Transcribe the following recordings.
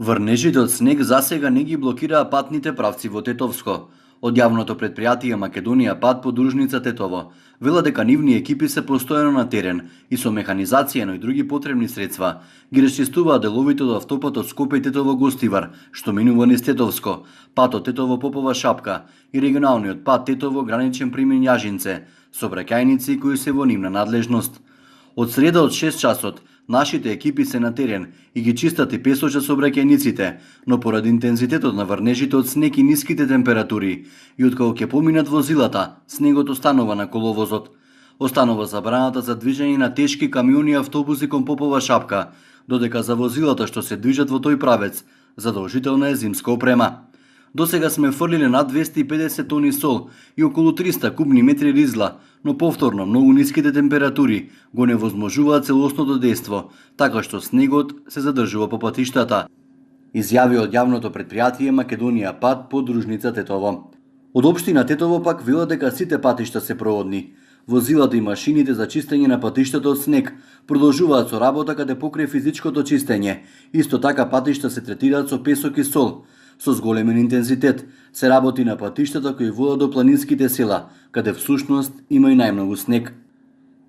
Врнежите од снег засега не ги блокираа патните правци во Тетовско. Од јавното предпријатие Македонија пат подружница Тетово вела дека нивни екипи се постојано на терен и со механизација, но и други потребни средства ги расчистуваат деловите од автопатот Скопје Тетово Гостивар, што минува низ Тетовско, патот Тетово Попова Шапка и регионалниот пат Тетово граничен премин Јажинце, сообраќајници кои се во нивна надлежност. Од среда од 6 часот нашите екипи се на терен и ги чистат и песочат сообраќајниците, но поради интензитетот на врнежите од снег и ниските температури и откако ќе поминат возилата, снегот останува на коловозот. Останува забраната за движење на тешки камиони и автобуси кон Попова Шапка, додека за возилата што се движат во тој правец задолжителна е зимска опрема. Досега сме фрлиле над 250 тони сол и околу 300 кубни метри ризла, но повторно многу ниските температури го невозможуваат целосното дејство, така што снегот се задржува по патиштата, изјави од јавното предпријатие Македонија пат подружница Тетово. Од општина Тетово пак вела дека сите патишта се проводни. Возилата и машините за чистење на патиштата од снег продолжуваат со работа каде покрај физичкото чистење. Исто така патишта се третираат со песок и сол. Со зголемен интензитет се работи на патиштата кои водат до планинските села, каде всушност има и најмногу снег.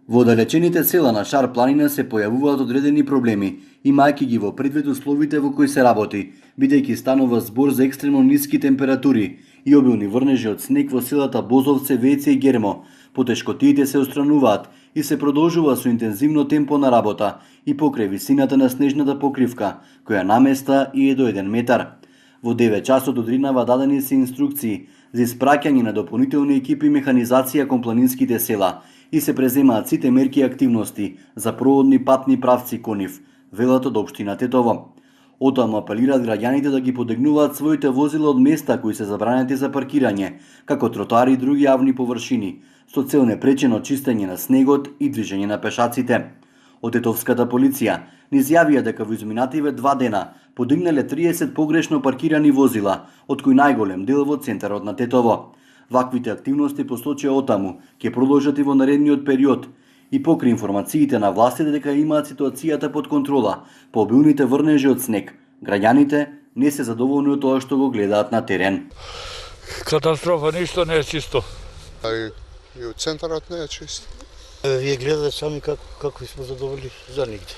Во оддалечените села на Шар планина се појавуваат одредени проблеми, имајќи ги во предвид условите во кои се работи, бидејќи станува збор за екстремно ниски температури и обилни врнежи од снег во селата Бозовце, Веце и Гермо. Потешкотиите се острануваат и се продолжува со интензивно темпо на работа и покрај висината на снежната покривка, која наместа и е до 1 метар. Во 9 часот удринава дадени се инструкции за испраќање на дополнителни екипи и механизација кон планинските села и се преземаат сите мерки и активности за проводни патни правци кон нив, велат од општина Тетово. Отаму апелираат граѓаните да ги подигнуваат своите возила од места кои се забранети за паркирање, како тротоари и други јавни површини, со цел непречено чистење на снегот и движење на пешаците. Од Тетовската полиција ни изјавија дека во изминативе 2 дена подигнале 30 погрешно паркирани возила, од кои најголем дел во центарот на Тетово. Ваквите активности, посочија отаму, ќе продолжат и во наредниот период и покрај информациите на властите дека имаат ситуацијата под контрола по обилните врнежи од снег, граѓаните не се задоволни од тоа што го гледаат на терен. Катастрофа, ништо не е чисто. И од центарот не е чист. Вие гледате сами како сме задоволни за нигде.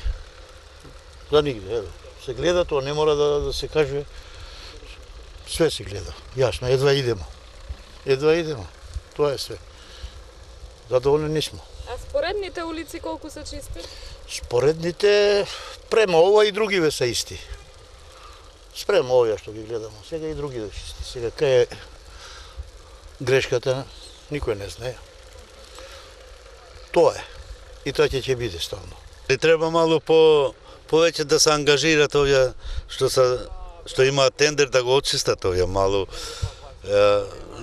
За нигде, еве. Се гледа тоа, не мора да се каже. Све се гледа. Јасно, едва идемо. Едва идемо. Тоа е све. Задоволни не сме. А споредните улици колку се чисти? Споредните према ова и другиве се исти. Спрема овие што ги гледаме. Сега и другиве чисти. Сега кај е грешката, никој не знае. Тоа е. И тоа ќе биде ставно. И треба малку повеќе да се ангажираат овие што имаат тендер да го очистат овие малку.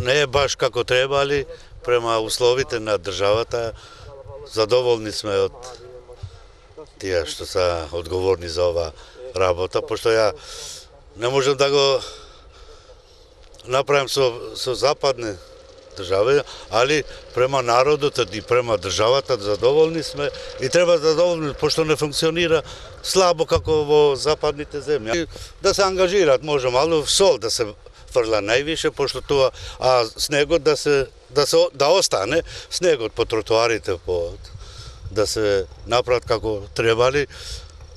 Не е баш како треба, али према условите на државата задоволни сме од тие што се одговорни за ова работа, пошто ја не можам да го направам со западни држави, али према народот и према државата задоволни сме и треба задоволни, пошто не функционира слабо како во западните земји. Да се ангажираат може мало, сол да се фрла највише, пошто тоа, а снегот да остане, снегот по тротоарите, да се направат како требали.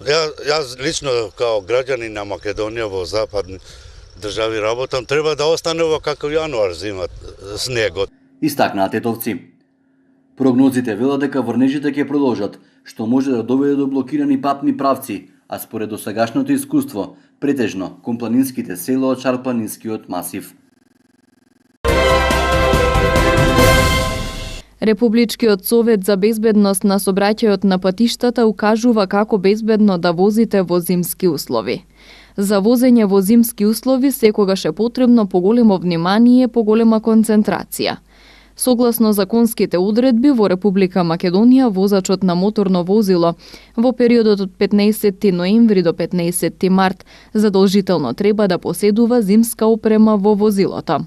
Јас лично као граѓанин на Македонија во западни држави работам, треба да остане ова како јануар зимат снегот. Истакнаа тетовци. Прогнозите велат дека врнежите ќе продолжат, што може да доведе до блокирани патни правци, а според досегашното искуство, претежно кон планинските села од Шарпланинскиот масив. Републичкиот совет за безбедност на сообраќајот на патиштата укажува како безбедно да возите во зимски услови. За возење во зимски услови секогаш е потребно поголемо внимание, поголема концентрација. Согласно законските одредби во Република Македонија, возачот на моторно возило во периодот од 15 ноември до 15 март задолжително треба да поседува зимска опрема во возилото.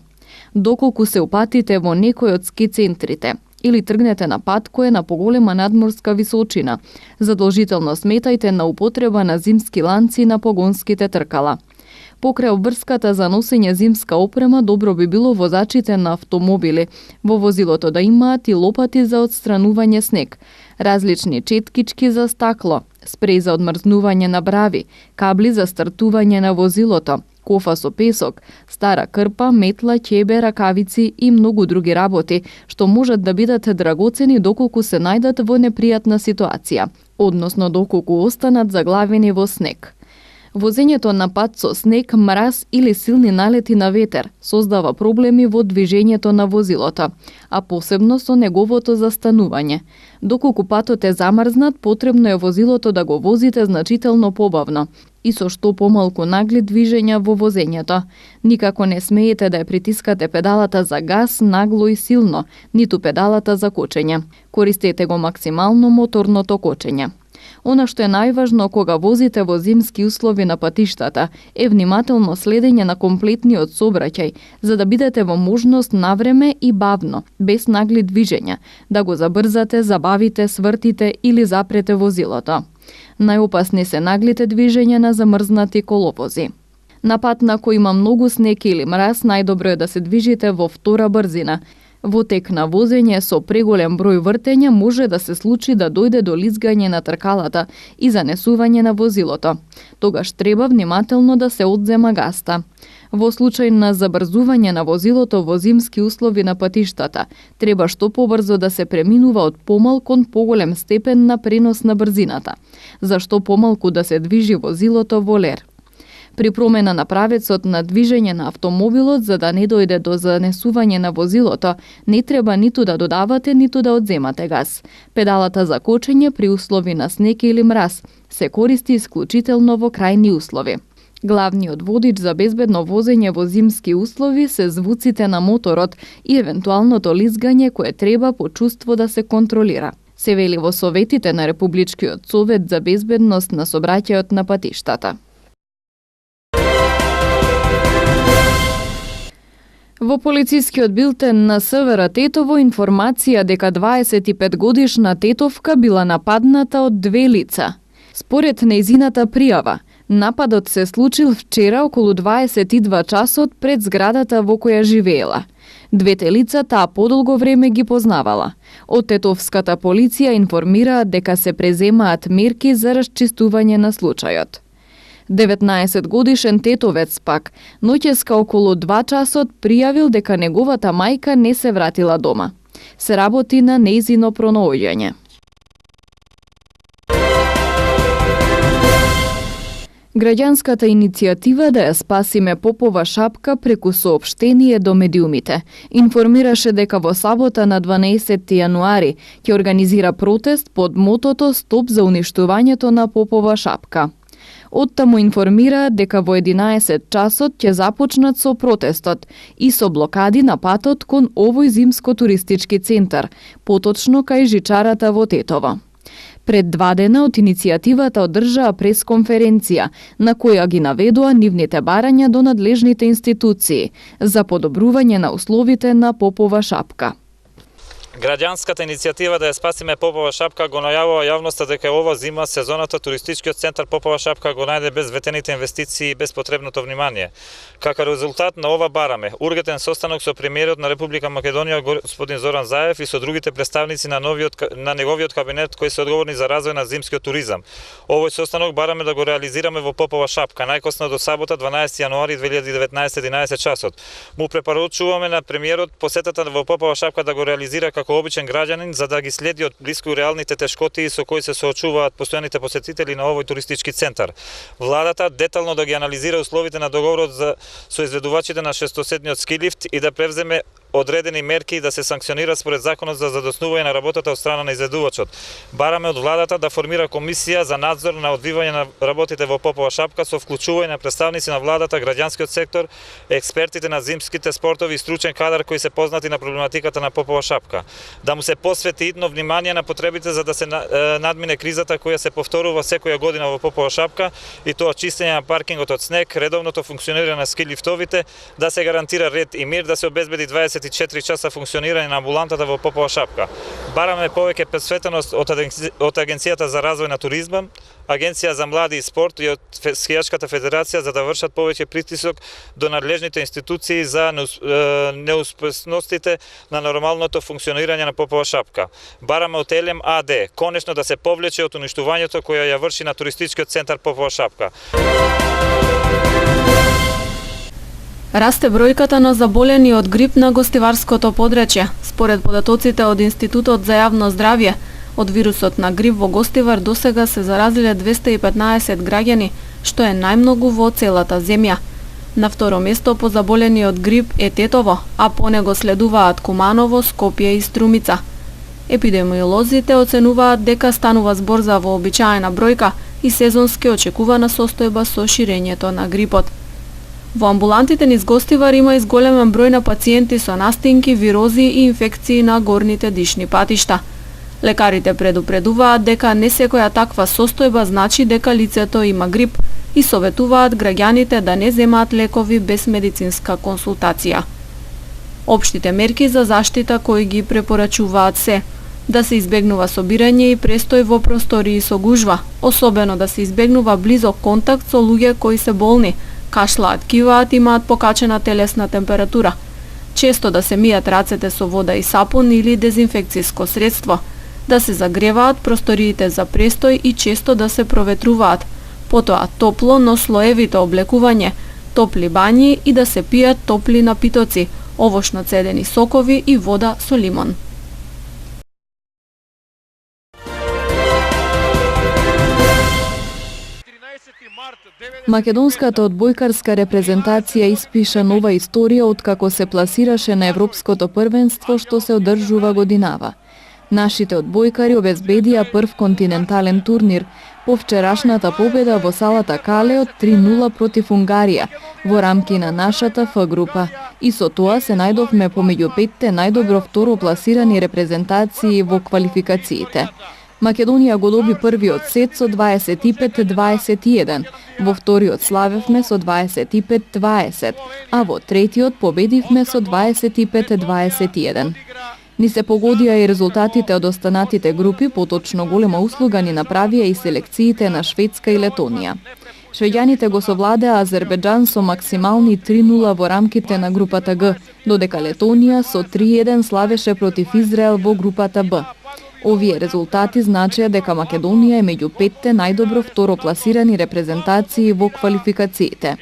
Доколку се упатите во некој од ски центрите или тргнете на пат кој е на поголема надморска височина, задолжително сметајте на употреба на зимски ланци на погонските тркала. Покрај обврската за носење зимска опрема, добро би било возачите на автомобили во возилото да имаат и лопати за отстранување снег, различни четкички за стакло, спреј за одмрзнување на брави, кабли за стартување на возилото, кофа со песок, стара крпа, метла, ќебе, ракавици и многу други работи, што можат да бидат драгоцени доколку се најдат во непријатна ситуација, односно доколку останат заглавени во снег. Возењето на пат со снег, мраз или силни налети на ветер создава проблеми во движењето на возилото, а посебно со неговото застанување. Доколку патот е замрзнат, потребно е возилото да го возите значително побавно и со што помалку нагли движења во возењето. Никако не смеете да ја притискате педалата за газ нагло и силно, ниту педалата за кочење. Користете го максимално моторното кочење. Она што е најважно кога возите во зимски услови на патиштата е внимателно следење на комплетниот сообраќај, за да бидете во можност навреме и бавно, без нагли движења, да го забрзате, забавите, свртите или запрете возилото. Најопасни се наглите движења на замрзнати коловози. На пат на кој има многу снег или мраз, најдобро е да се движите во втора брзина. Во тек на возење со преголем број вртења може да се случи да дојде до лизгање на тркалата и занесување на возилото. Тогаш треба внимателно да се одзема газта. Во случај на забрзување на возилото во зимски услови на патиштата, треба што побрзо да се преминува од помал кон поголем степен на пренос на брзината, зашто помалку да се движи возилото во лер. При промена на правецот на движење на автомобилот, за да не дојде до занесување на возилото, не треба ниту да додавате, ниту да одземате газ. Педалата за кочење при услови на снег или мраз се користи исклучително во крајни услови. Главниот водич за безбедно возење во зимски услови се звуците на моторот и евентуалното лизгање кое треба по чувство да се контролира, се вели во советите на Републичкиот совет за безбедност на сообраќајот на патиштата. Во полицискиот билтен на СВР Тетово информација дека 25-годишна тетовка била нападната од две лица. Според нејзината пријава, нападот се случил вчера околу 22 часот пред зградата во која живеела. Двете лица таа подолго време ги познавала. Од тетовската полиција информираат дека се преземаат мерки за расчистување на случајот. 19 годишен тетовец пак, ноќеска околу 2 часот пријавил дека неговата мајка не се вратила дома. Се работи на нејзино пронаоѓање. Граѓанската иницијатива да ја спасиме Попова шапка преку соопштение до медиумите информираше дека во сабота на 12 јануари ќе организира протест под мотото Стоп за уништувањето на Попова шапка. Оттаму информираат дека во 11 часот ќе започнат со протестот и со блокади на патот кон овој зимско-туристички центар, поточно кај жичарата во Тетово. Пред 2 дена од иницијативата одржаа пресконференција, на која ги наведоа нивните барања до надлежните институции за подобрување на условите на Попова шапка. Граѓанската иницијатива да ја спасиме Попова шапка го најавува јавноста дека ова зима сезоната туристичкиот центар Попова шапка го најде без ветените инвестиции и без потребното внимание. Како резултат на ова бараме ургентен состанок со премиерот на Република Македонија господин Зоран Заев и со другите представници на неговиот кабинет кои се одговорни за развој на зимскиот туризам. Овој состанок бараме да го реализираме во Попова шапка најкосно до сабота 12 јануари 2019 11 часот. Му препорачуваме на премиерот посетата во Попова шапка да го реализира како обичен граѓанин за да ги следи од блиску реалните тешкоти со кои се соочуваат постојаните посетители на овој туристички центар. Владата детално да ги анализира условите на договорот со изведувачите на шестоседниот ски лифт и да превземе одредени мерки да се санкционира според законот за задоснување на работата од страна на изведувачот. Бараме од владата да формира комисија за надзор на одвивање на работите во Попова шапка со вклучување на представници на владата, граѓанскиот сектор, експертите на зимските спортови и стручен кадар кои се познати на проблематиката на Попова шапка. Да му се посвети идно внимание на потребите за да се надмине кризата која се повторува секоја година во Попова шапка и тоа чистење на паркингот од снег, редовното функционирање на ски лифтовите, да се гарантира ред и мир, да се обезбеди 24 24 часа функционирање на амбулантата во Попова Шапка. Бараме повеќе посветеност од Агенцијата за развој на туризмом, Агенција за млади и спорт и од Скијачката федерација за да вршат повеќе притисок до надлежните институции за неуспешностите на нормалното функционирање на Попова Шапка. Бараме од Елем АД конечно да се повлече од уништувањето која ја врши на туристичкиот центар Попова Шапка. Расте бројката на заболени од грип на гостиварското подречје. Според податоците од Институтот за јавно здравје, од вирусот на грип во Гостивар досега се заразиле 215 граѓани, што е најмногу во целата земја. На второ место по заболени од грип е Тетово, а по него следуваат Куманово, Скопје и Струмица. Епидемиолозите оценуваат дека станува збор за вообичаена бројка и сезонски очекувана состојба со ширењето на грипот. Во амбулантите низ Гостивар има изголемен број на пациенти со настинки, вирози и инфекции на горните дишни патишта. Лекарите предупредуваат дека не секоја таква состојба значи дека лицето има грип и советуваат граѓаните да не земаат лекови без медицинска консултација. Општите мерки за заштита кои ги препорачуваат се да се избегнува собирање и престој во простории со гужва, особено да се избегнува близок контакт со луѓе кои се болни, кашлаат, киваат, имаат покачена телесна температура. Често да се мијат рацете со вода и сапун или дезинфекциско средство, да се загреваат просториите за престој и често да се проветруваат. Потоа топло, но слоевито облекување, топли бањи и да се пијат топли напитоци, овошно цедени сокови и вода со лимон. Македонската одбојкарска репрезентација испиша нова историја откако се пласираше на Европското првенство што се одржува годинава. Нашите одбојкари обезбедија прв континентален турнир по вчерашната победа во салата Кале од 3-0 против Унгарија во рамки на нашата Ф група. И со тоа се најдовме помеѓу петте најдобро второ пласирани репрезентации во квалификациите. Македонија го доби првиот сет со 25-21, во вториот славевме со 25-20, а во третиот победивме со 25-21. Ни се погодија и резултатите од останатите групи, поточно голема услуга ни направија и селекциите на Шведска и Летонија. Швеѓаните го совладеа Азербеџан со максимални 3-0 во рамките на групата Г, додека Летонија со 3-1 славеше против Израел во групата Б. Овие резултати значеа дека Македонија е меѓу петте најдобро второ пласирани репрезентации во квалификациите.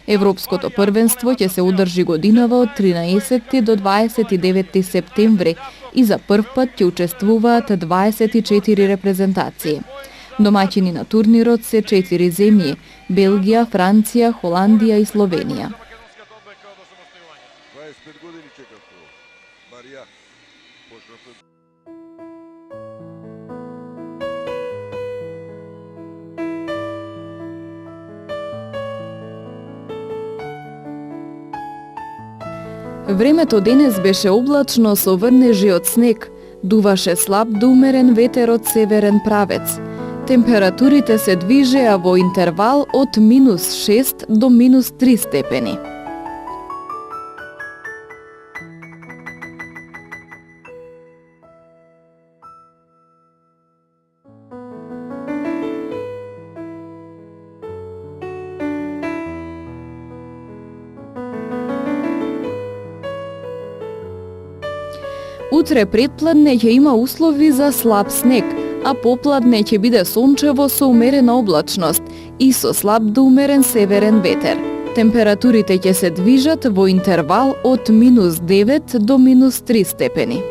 Европското првенство ќе се одржи годинава од 13 до 29 септември и за прв пат ќе учествуваат 24 репрезентации. Домаќини на турнирот се 4 земји – Белгија, Франција, Холандија и Словенија. Времето денес беше облачно со врнежи од снег, дуваше слаб до умерен ветер од северен правец. Температурите се движеа во интервал од -6 до -3 степени. Утре предпладне ќе има услови за слаб снег, а попладне ќе биде сончево со умерена облачност и со слаб до умерен северен ветер. Температурите ќе се движат во интервал од -9 до -3 степени.